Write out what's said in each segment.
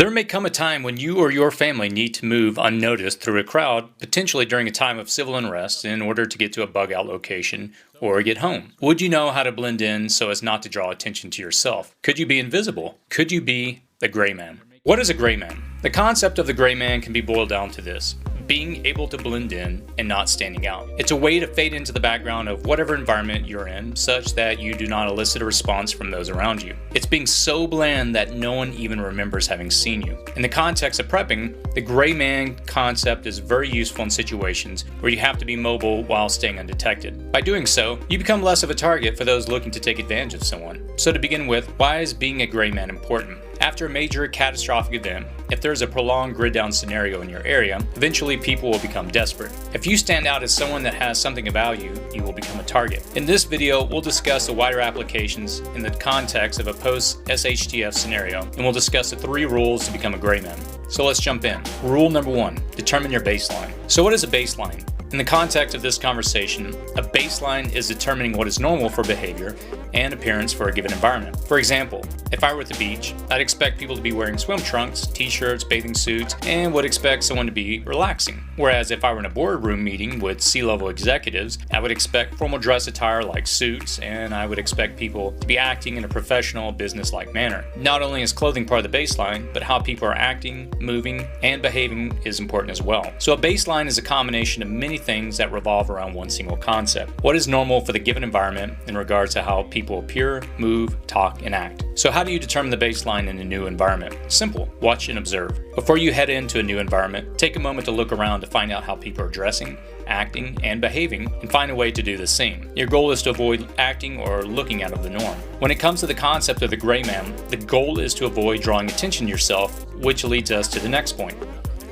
There may come a time when you or your family need to move unnoticed through a crowd, potentially during a time of civil unrest, in order to get to a bug-out location or get home. Would you know how to blend in so as not to draw attention to yourself? Could you be invisible? Could you be the gray man? What is a gray man? The concept of the gray man can be boiled down to this: being able to blend in and not standing out. It's a way to fade into the background of whatever environment you're in, such that you do not elicit a response from those around you. It's being so bland that no one even remembers having seen you. In the context of prepping, the gray man concept is very useful in situations where you have to be mobile while staying undetected. By doing so, you become less of a target for those looking to take advantage of someone. So to begin with, why is being a gray man important? After a major catastrophic event, if there's a prolonged grid down scenario in your area, eventually people will become desperate. If you stand out as someone that has something of value, you will become a target. In this video, we'll discuss the wider applications in the context of a post-SHTF scenario, and we'll discuss the 3 rules to become a gray man. So let's jump in. Rule number 1, determine your baseline. So what is a baseline? In the context of this conversation, a baseline is determining what is normal for behavior and appearance for a given environment. For example, if I were at the beach, I'd expect people to be wearing swim trunks, t-shirts, bathing suits, and would expect someone to be relaxing. Whereas if I were in a boardroom meeting with C-level executives, I would expect formal dress attire like suits, and I would expect people to be acting in a professional, business-like manner. Not only is clothing part of the baseline, but how people are acting, moving, and behaving is important as well. So a baseline is a combination of many things that revolve around one single concept. What is normal for the given environment in regards to how people appear, move, talk, and act? So how do you determine the baseline in a new environment? Simple. Watch and observe. Before you head into a new environment, take a moment to look around to find out how people are dressing, acting, and behaving, and find a way to do the same. Your goal is to avoid acting or looking out of the norm. When it comes to the concept of the gray man, the goal is to avoid drawing attention to yourself, which leads us to the next point.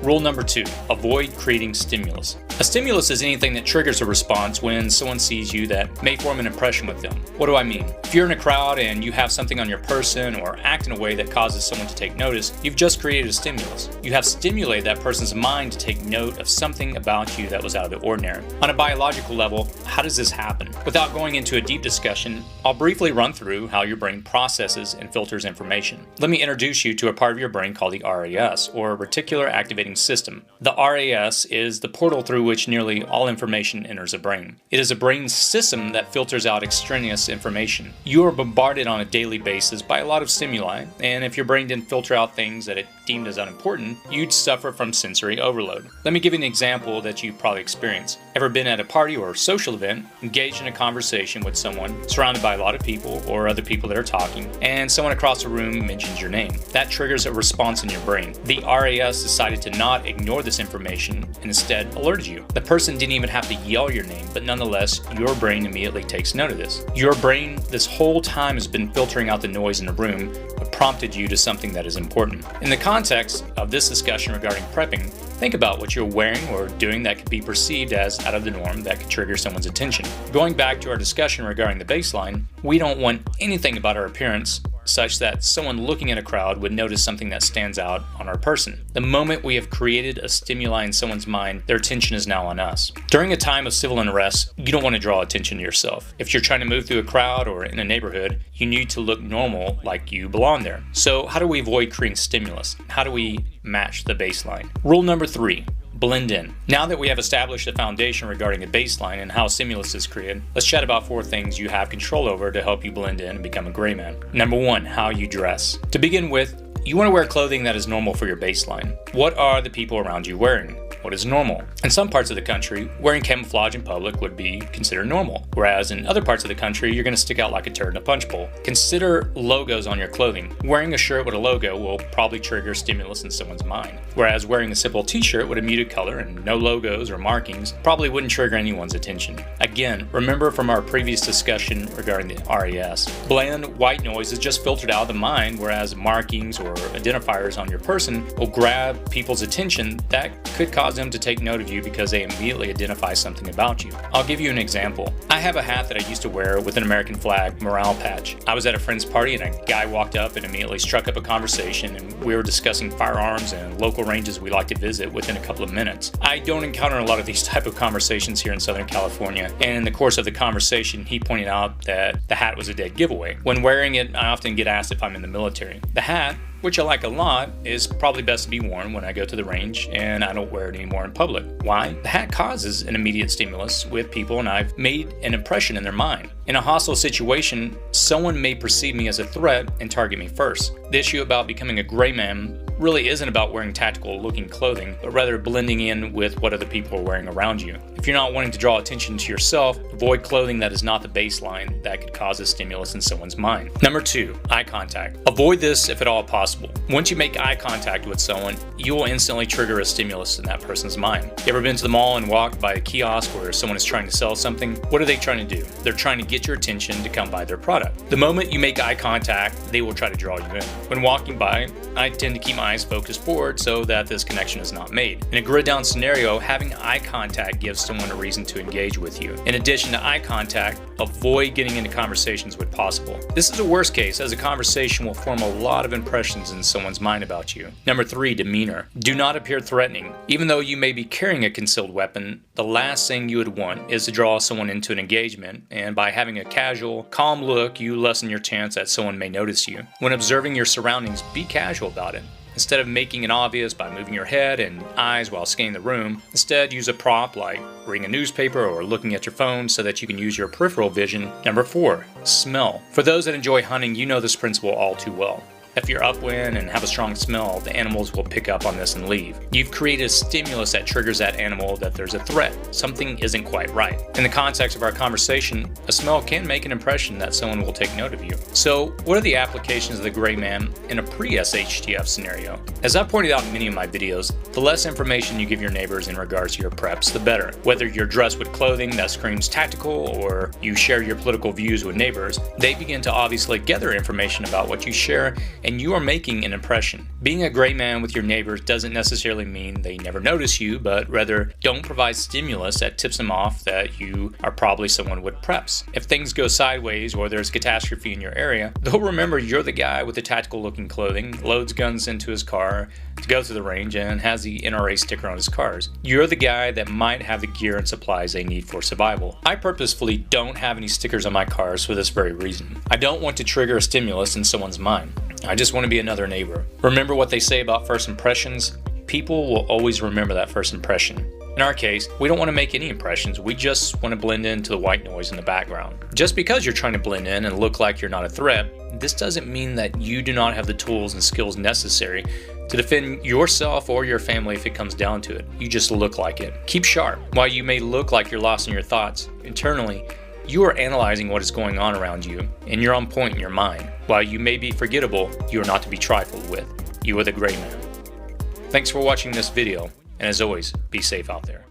Rule number 2, avoid creating stimulus. A stimulus is anything that triggers a response when someone sees you that may form an impression with them. What do I mean? If you're in a crowd and you have something on your person or act in a way that causes someone to take notice, you've just created a stimulus. You have stimulated that person's mind to take note of something about you that was out of the ordinary. On a biological level, how does this happen? Without going into a deep discussion, I'll briefly run through how your brain processes and filters information. Let me introduce you to a part of your brain called the RAS, or Reticular Activating System. The RAS is the portal through which nearly all information enters the brain. It is a brain system that filters out extraneous information. You are bombarded on a daily basis by a lot of stimuli, and if your brain didn't filter out things that it deemed as unimportant, you'd suffer from sensory overload. Let me give you an example that you've probably experienced. Ever been at a party or social event, engaged in a conversation with someone, surrounded by a lot of people or other people that are talking, and someone across the room mentions your name? That triggers a response in your brain. The RAS decided to not ignore this information and instead alerted you. The person didn't even have to yell your name, but nonetheless, your brain immediately takes note of this. Your brain this whole time has been filtering out the noise in the room, but prompted you to something that is important. In the context of this discussion regarding prepping, think about what you're wearing or doing that could be perceived as out of the norm that could trigger someone's attention. Going back to our discussion regarding the baseline, we don't want anything about our appearance such that someone looking at a crowd would notice something that stands out on our person. The moment we have created a stimuli in someone's mind, their attention is now on us. During a time of civil unrest, you don't want to draw attention to yourself. If you're trying to move through a crowd or in a neighborhood, you need to look normal, like you belong there. So how do we avoid creating stimulus? How do we match the baseline? Rule number 3. Blend in. Now that we have established a foundation regarding a baseline and how stimulus is created, let's chat about 4 things you have control over to help you blend in and become a gray man. Number 1, how you dress. To begin with, you want to wear clothing that is normal for your baseline. What are the people around you wearing? What is normal? In some parts of the country, wearing camouflage in public would be considered normal, whereas in other parts of the country, you're going to stick out like a turd in a punch bowl. Consider logos on your clothing. Wearing a shirt with a logo will probably trigger stimulus in someone's mind, whereas wearing a simple t-shirt with a muted color and no logos or markings probably wouldn't trigger anyone's attention. Again, remember from our previous discussion regarding the RAS, bland white noise is just filtered out of the mind, whereas markings or identifiers on your person will grab people's attention that could cause them to take note of you because they immediately identify something about you. I'll give you an example. I have a hat that I used to wear with an American flag morale patch. I was at a friend's party and a guy walked up and immediately struck up a conversation, and we were discussing firearms and local ranges we like to visit within a couple of minutes. I don't encounter a lot of these type of conversations here in Southern California, and in the course of the conversation he pointed out that the hat was a dead giveaway. When wearing it, I often get asked if I'm in the military. The hat which I like a lot, is probably best to be worn when I go to the range and I don't wear it anymore in public. Why? The hat causes an immediate stimulus with people and I've made an impression in their mind. In a hostile situation, someone may perceive me as a threat and target me first. The issue about becoming a gray man really isn't about wearing tactical looking clothing, but rather blending in with what other people are wearing around you. If you're not wanting to draw attention to yourself, avoid clothing that is not the baseline that could cause a stimulus in someone's mind. Number 2, eye contact. Avoid this if at all possible. Once you make eye contact with someone, you will instantly trigger a stimulus in that person's mind. You ever been to the mall and walked by a kiosk where someone is trying to sell something? What are they trying to do? They're trying to get your attention to come buy their product. The moment you make eye contact, they will try to draw you in. When walking by, I tend to keep my eyes focused forward so that this connection is not made. In a grid down scenario, having eye contact gives someone a reason to engage with you. In addition to eye contact, avoid getting into conversations when possible. This is a worst case, as a conversation will form a lot of impressions in someone's mind about you. Number 3, demeanor. Do not appear threatening. Even though you may be carrying a concealed weapon, the last thing you would want is to draw someone into an engagement, and by having a casual, calm look, you lessen your chance that someone may notice you. When observing your surroundings, be casual about it. Instead of making it obvious by moving your head and eyes while scanning the room, instead use a prop like reading a newspaper or looking at your phone so that you can use your peripheral vision. Number 4, smell. For those that enjoy hunting, you know this principle all too well. If you're upwind and have a strong smell, the animals will pick up on this and leave. You've created a stimulus that triggers that animal that there's a threat. Something isn't quite right. In the context of our conversation, a smell can make an impression that someone will take note of you. So, what are the applications of the gray man in a pre-SHTF scenario? As I've pointed out in many of my videos, the less information you give your neighbors in regards to your preps, the better. Whether you're dressed with clothing that screams tactical or you share your political views with neighbors, they begin to obviously gather information about what you share, and you are making an impression. Being a gray man with your neighbors doesn't necessarily mean they never notice you, but rather don't provide stimulus that tips them off that you are probably someone with preps. If things go sideways or there's catastrophe in your area, they'll remember you're the guy with the tactical looking clothing, loads guns into his car to go to the range, and has the NRA sticker on his cars. You're the guy that might have the gear and supplies they need for survival. I purposefully don't have any stickers on my cars for this very reason. I don't want to trigger a stimulus in someone's mind. I just want to be another neighbor. Remember what they say about first impressions? People will always remember that first impression. In our case, we don't want to make any impressions, we just want to blend into the white noise in the background. Just because you're trying to blend in and look like you're not a threat, this doesn't mean that you do not have the tools and skills necessary to defend yourself or your family if it comes down to it. You just look like it. Keep sharp. While you may look like you're lost in your thoughts, internally, you are analyzing what is going on around you, and you're on point in your mind. While you may be forgettable, you are not to be trifled with. You are the gray man. Thanks for watching this video, and as always, be safe out there.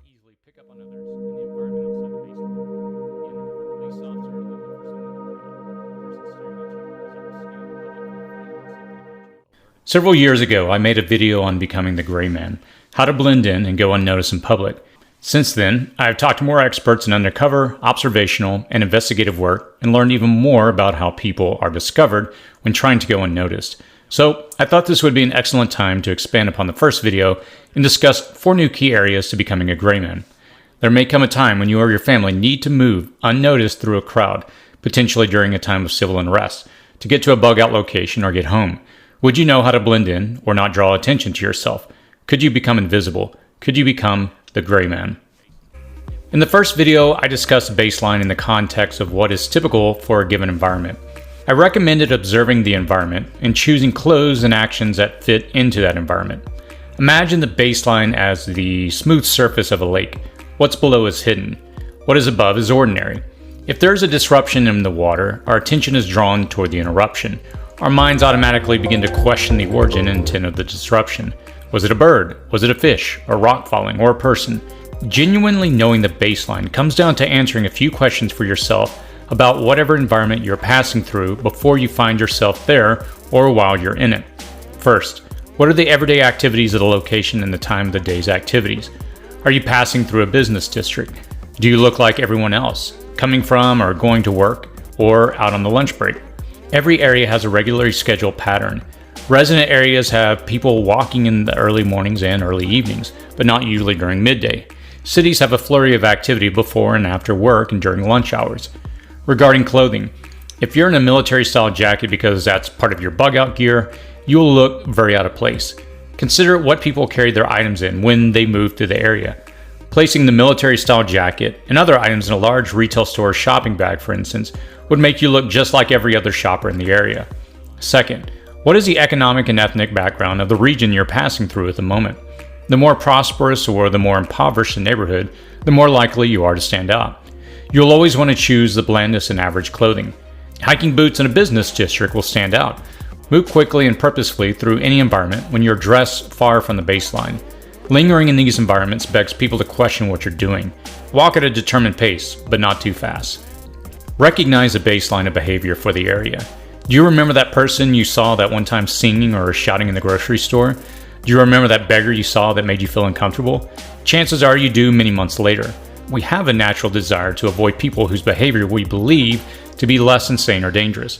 Several years ago, I made a video on becoming the gray man, how to blend in and go unnoticed in public. Since then, I have talked to more experts in undercover, observational, and investigative work and learned even more about how people are discovered when trying to go unnoticed. So I thought this would be an excellent time to expand upon the first video and discuss 4 new key areas to becoming a gray man. There may come a time when you or your family need to move unnoticed through a crowd, potentially during a time of civil unrest, to get to a bug out location or get home. Would you know how to blend in or not draw attention to yourself? Could you become invisible? Could you become the gray man? In the first video, I discussed baseline in the context of what is typical for a given environment. I recommended observing the environment and choosing clothes and actions that fit into that environment. Imagine the baseline as the smooth surface of a lake. What's below is hidden. What is above is ordinary. If there is a disruption in the water, our attention is drawn toward the interruption. Our minds automatically begin to question the origin and intent of the disruption. Was it a bird? Was it a fish? A rock falling? Or a person? Genuinely knowing the baseline comes down to answering a few questions for yourself about whatever environment you're passing through before you find yourself there or while you're in it. First, what are the everyday activities of the location and the time of the day's activities? Are you passing through a business district? Do you look like everyone else, coming from or going to work, or out on the lunch break? Every area has a regularly scheduled pattern. Resident areas have people walking in the early mornings and early evenings, but not usually during midday. Cities have a flurry of activity before and after work and during lunch hours. Regarding clothing, if you're in a military-style jacket because that's part of your bug-out gear, you'll look very out of place. Consider what people carried their items in when they moved through the area. Placing the military-style jacket and other items in a large retail store shopping bag, for instance, would make you look just like every other shopper in the area. Second, what is the economic and ethnic background of the region you're passing through at the moment? The more prosperous or the more impoverished the neighborhood, the more likely you are to stand out. You'll always want to choose the blandest and average clothing. Hiking boots in a business district will stand out. Move quickly and purposefully through any environment when you're dressed far from the baseline. Lingering in these environments begs people to question what you're doing. Walk at a determined pace, but not too fast. Recognize a baseline of behavior for the area. Do you remember that person you saw that one time singing or shouting in the grocery store? Do you remember that beggar you saw that made you feel uncomfortable? Chances are you do many months later. We have a natural desire to avoid people whose behavior we believe to be less insane or dangerous.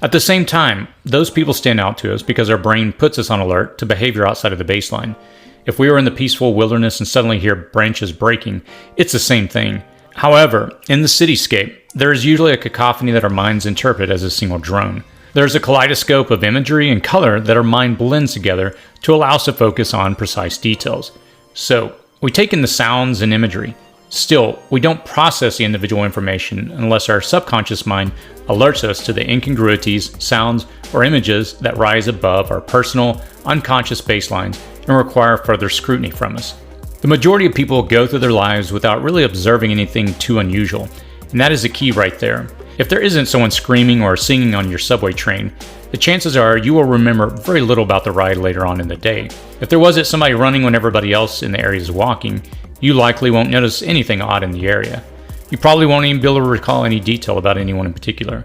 At the same time, those people stand out to us because our brain puts us on alert to behavior outside of the baseline. If we were in the peaceful wilderness and suddenly hear branches breaking, it's the same thing. However, in the cityscape, there is usually a cacophony that our minds interpret as a single drone. There's a kaleidoscope of imagery and color that our mind blends together to allow us to focus on precise details. So, we take in the sounds and imagery. Still, we don't process the individual information unless our subconscious mind alerts us to the incongruities, sounds, or images that rise above our personal, unconscious baselines and require further scrutiny from us. The majority of people go through their lives without really observing anything too unusual, and that is the key right there. If there isn't someone screaming or singing on your subway train, the chances are you will remember very little about the ride later on in the day. If there wasn't somebody running when everybody else in the area is walking, you likely won't notice anything odd in the area. You probably won't even be able to recall any detail about anyone in particular.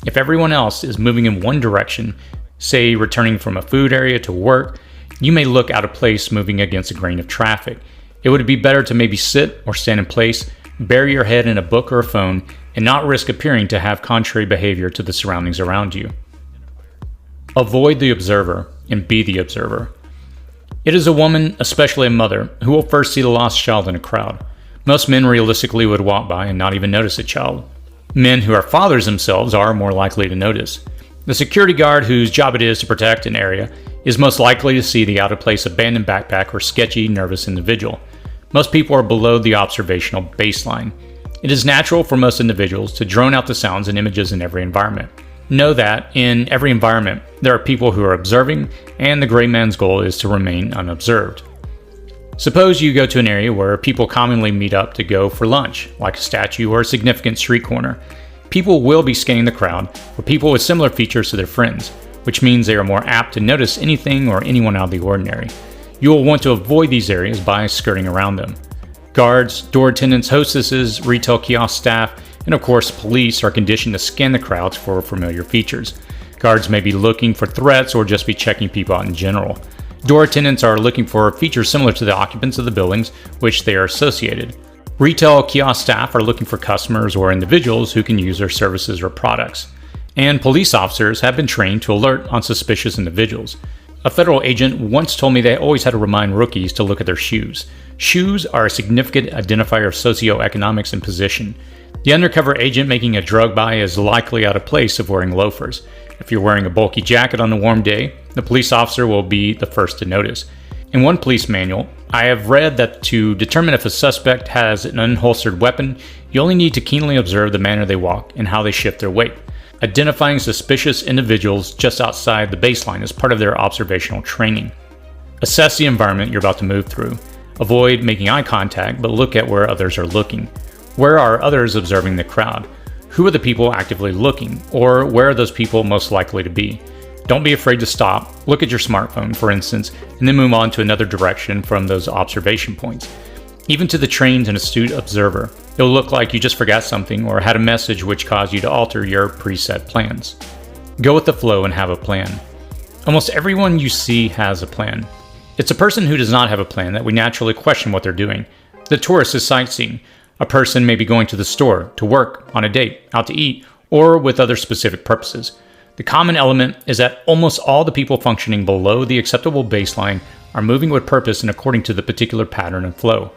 If everyone else is moving in one direction, say returning from a food area to work, you may look out of place moving against a grain of traffic. It would be better to maybe sit or stand in place, bury your head in a book or a phone, and not risk appearing to have contrary behavior to the surroundings around you. Avoid the observer and be the observer. It is a woman, especially a mother, who will first see the lost child in a crowd. Most men realistically would walk by and not even notice a child. Men who are fathers themselves are more likely to notice. The security guard whose job it is to protect an area is most likely to see the out-of-place abandoned backpack or sketchy, nervous individual. Most people are below the observational baseline. It is natural for most individuals to drone out the sounds and images in every environment. Know that in every environment, there are people who are observing, and the gray man's goal is to remain unobserved. Suppose you go to an area where people commonly meet up to go for lunch, like a statue or a significant street corner. People will be scanning the crowd for people with similar features to their friends, which means they are more apt to notice anything or anyone out of the ordinary. You will want to avoid these areas by skirting around them. Guards, door attendants, hostesses, retail kiosk staff, and of course police are conditioned to scan the crowds for familiar features. Guards may be looking for threats or just be checking people out in general. Door attendants are looking for features similar to the occupants of the buildings which they are associated. Retail kiosk staff are looking for customers or individuals who can use their services or products. And police officers have been trained to alert on suspicious individuals. A federal agent once told me they always had to remind rookies to look at their shoes. Shoes are a significant identifier of socioeconomics and position. The undercover agent making a drug buy is likely out of place of wearing loafers. If you're wearing a bulky jacket on a warm day, the police officer will be the first to notice. In one police manual, I have read that to determine if a suspect has an unholstered weapon, you only need to keenly observe the manner they walk and how they shift their weight. Identifying suspicious individuals just outside the baseline is part of their observational training. Assess the environment you're about to move through. Avoid making eye contact, but look at where others are looking. Where are others observing the crowd? Who are the people actively looking? Or where are those people most likely to be? Don't be afraid to stop, look at your smartphone, for instance, and then move on to another direction from those observation points. Even to the trained and astute observer, it'll look like you just forgot something or had a message which caused you to alter your preset plans. Go with the flow and have a plan. Almost everyone you see has a plan. It's a person who does not have a plan that we naturally question what they're doing. The tourist is sightseeing. A person may be going to the store, to work, on a date, out to eat, or with other specific purposes. The common element is that almost all the people functioning below the acceptable baseline are moving with purpose and according to the particular pattern and flow.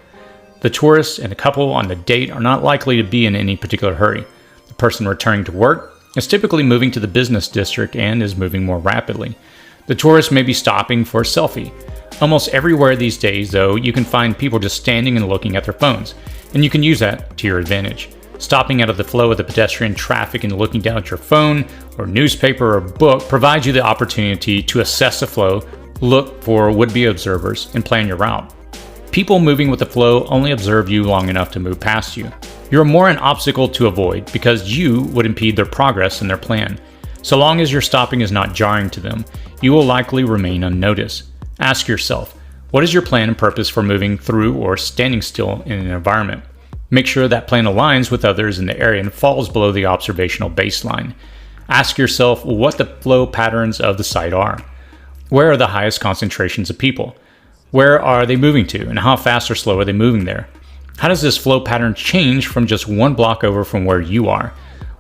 The tourist and the couple on the date are not likely to be in any particular hurry. The person returning to work is typically moving to the business district and is moving more rapidly. The tourist may be stopping for a selfie. Almost everywhere these days, though, you can find people just standing and looking at their phones, and you can use that to your advantage. Stopping out of the flow of the pedestrian traffic and looking down at your phone or newspaper or book provides you the opportunity to assess the flow, look for would-be observers, and plan your route. People moving with the flow only observe you long enough to move past you. You're more an obstacle to avoid because you would impede their progress and their plan. So long as your stopping is not jarring to them, you will likely remain unnoticed. Ask yourself, what is your plan and purpose for moving through or standing still in an environment? Make sure that plan aligns with others in the area and falls below the observational baseline. Ask yourself what the flow patterns of the site are. Where are the highest concentrations of people? Where are they moving to, and how fast or slow are they moving there? How does this flow pattern change from just one block over from where you are?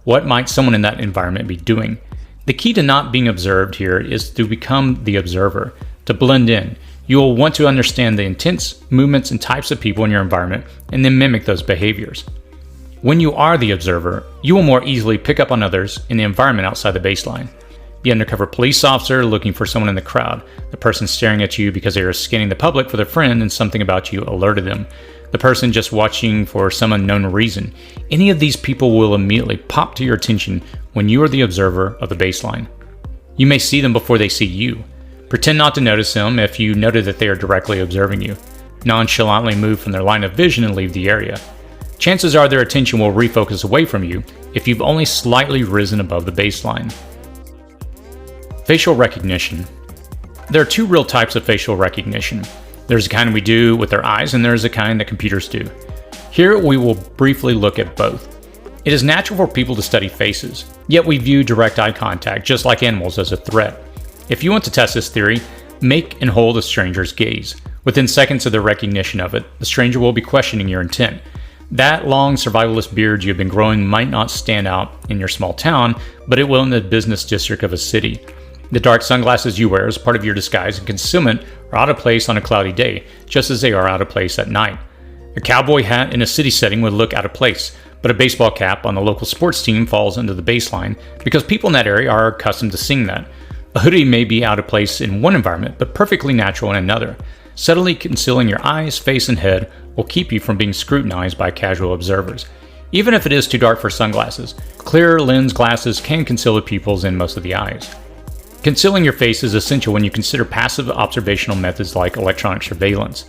What might someone in that environment be doing? The key to not being observed here is to become the observer, to blend in. You will want to understand the intents, movements, and types of people in your environment and then mimic those behaviors. When you are the observer, you will more easily pick up on others in the environment outside the baseline. The undercover police officer looking for someone in the crowd, the person staring at you because they are scanning the public for their friend and something about you alerted them, the person just watching for some unknown reason. Any of these people will immediately pop to your attention when you are the observer of the baseline. You may see them before they see you. Pretend not to notice them if you noted that they are directly observing you. Nonchalantly move from their line of vision and leave the area. Chances are their attention will refocus away from you if you've only slightly risen above the baseline. Facial recognition. There are two real types of facial recognition. There's the kind we do with our eyes, and there's the kind that computers do. Here we will briefly look at both. It is natural for people to study faces, yet we view direct eye contact, just like animals, as a threat. If you want to test this theory, make and hold a stranger's gaze. Within seconds of the recognition of it, the stranger will be questioning your intent. That long survivalist beard you have been growing might not stand out in your small town, but it will in the business district of a city. The dark sunglasses you wear as part of your disguise and concealment are out of place on a cloudy day, just as they are out of place at night. A cowboy hat in a city setting would look out of place, but a baseball cap on the local sports team falls under the baseline because people in that area are accustomed to seeing that. A hoodie may be out of place in one environment, but perfectly natural in another. Subtly concealing your eyes, face, and head will keep you from being scrutinized by casual observers. Even if it is too dark for sunglasses, clear lens glasses can conceal the pupils and most of the eyes. Concealing your face is essential when you consider passive observational methods like electronic surveillance.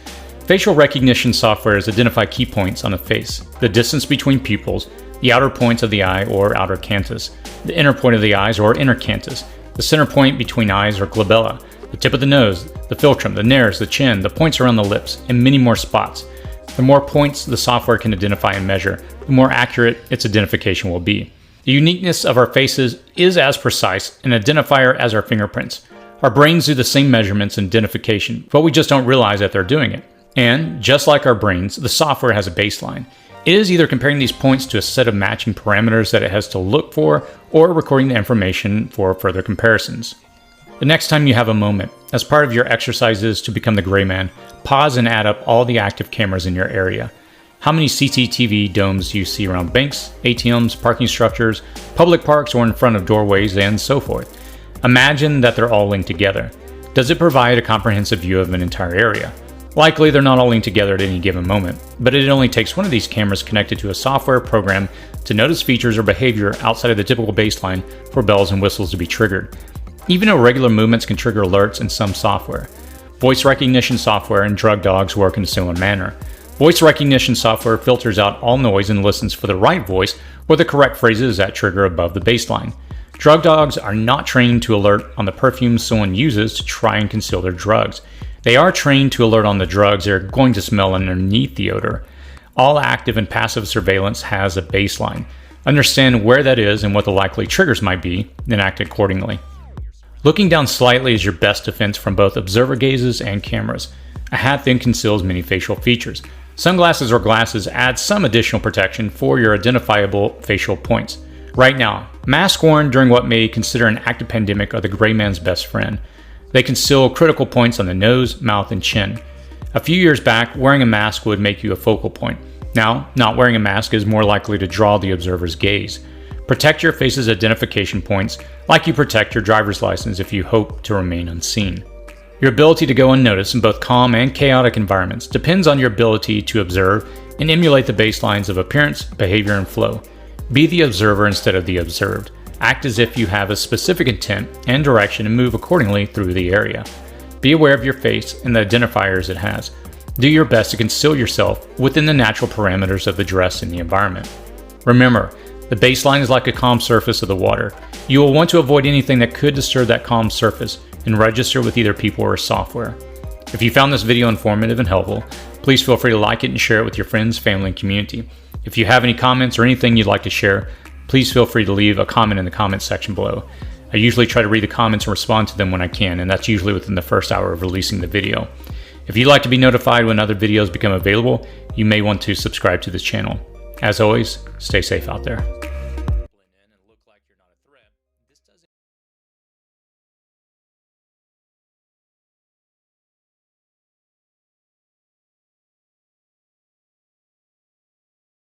Facial recognition softwares identify key points on a face, the distance between pupils, the outer points of the eye or outer canthus, the inner point of the eyes or inner canthus, the center point between eyes or glabella, the tip of the nose, the philtrum, the nares, the chin, the points around the lips, and many more spots. The more points the software can identify and measure, the more accurate its identification will be. The uniqueness of our faces is as precise an identifier as our fingerprints. Our brains do the same measurements and identification, but we just don't realize that they're doing it. And, just like our brains, the software has a baseline. It is either comparing these points to a set of matching parameters that it has to look for, or recording the information for further comparisons. The next time you have a moment, as part of your exercises to become the gray man, pause and add up all the active cameras in your area. How many CCTV domes do you see around banks, ATMs, parking structures, public parks, or in front of doorways, and so forth? Imagine that they're all linked together. Does it provide a comprehensive view of an entire area? Likely they're not all linked together at any given moment, but it only takes one of these cameras connected to a software program to notice features or behavior outside of the typical baseline for bells and whistles to be triggered. Even irregular movements can trigger alerts in some software. Voice recognition software and drug dogs work in a similar manner. Voice recognition software filters out all noise and listens for the right voice or the correct phrases that trigger above the baseline. Drug dogs are not trained to alert on the perfume someone uses to try and conceal their drugs. They are trained to alert on the drugs they're going to smell underneath the odor. All active and passive surveillance has a baseline. Understand where that is and what the likely triggers might be, then act accordingly. Looking down slightly is your best defense from both observer gazes and cameras. A hat then conceals many facial features. Sunglasses or glasses add some additional protection for your identifiable facial points. Right now, masks worn during what may consider an active pandemic are the gray man's best friend. They conceal critical points on the nose, mouth, and chin. A few years back, wearing a mask would make you a focal point. Now, not wearing a mask is more likely to draw the observer's gaze. Protect your face's identification points like you protect your driver's license if you hope to remain unseen. Your ability to go unnoticed in both calm and chaotic environments depends on your ability to observe and emulate the baselines of appearance, behavior, and flow. Be the observer instead of the observed. Act as if you have a specific intent and direction and move accordingly through the area. Be aware of your face and the identifiers it has. Do your best to conceal yourself within the natural parameters of the dress and the environment. Remember, the baseline is like a calm surface of the water. You will want to avoid anything that could disturb that calm surface and register with either people or software. If you found this video informative and helpful, please feel free to like it and share it with your friends, family, and community. If you have any comments or anything you'd like to share, please feel free to leave a comment in the comments section below. I usually try to read the comments and respond to them when I can, and that's usually within the first hour of releasing the video. If you'd like to be notified when other videos become available, you may want to subscribe to this channel. As always, stay safe out there.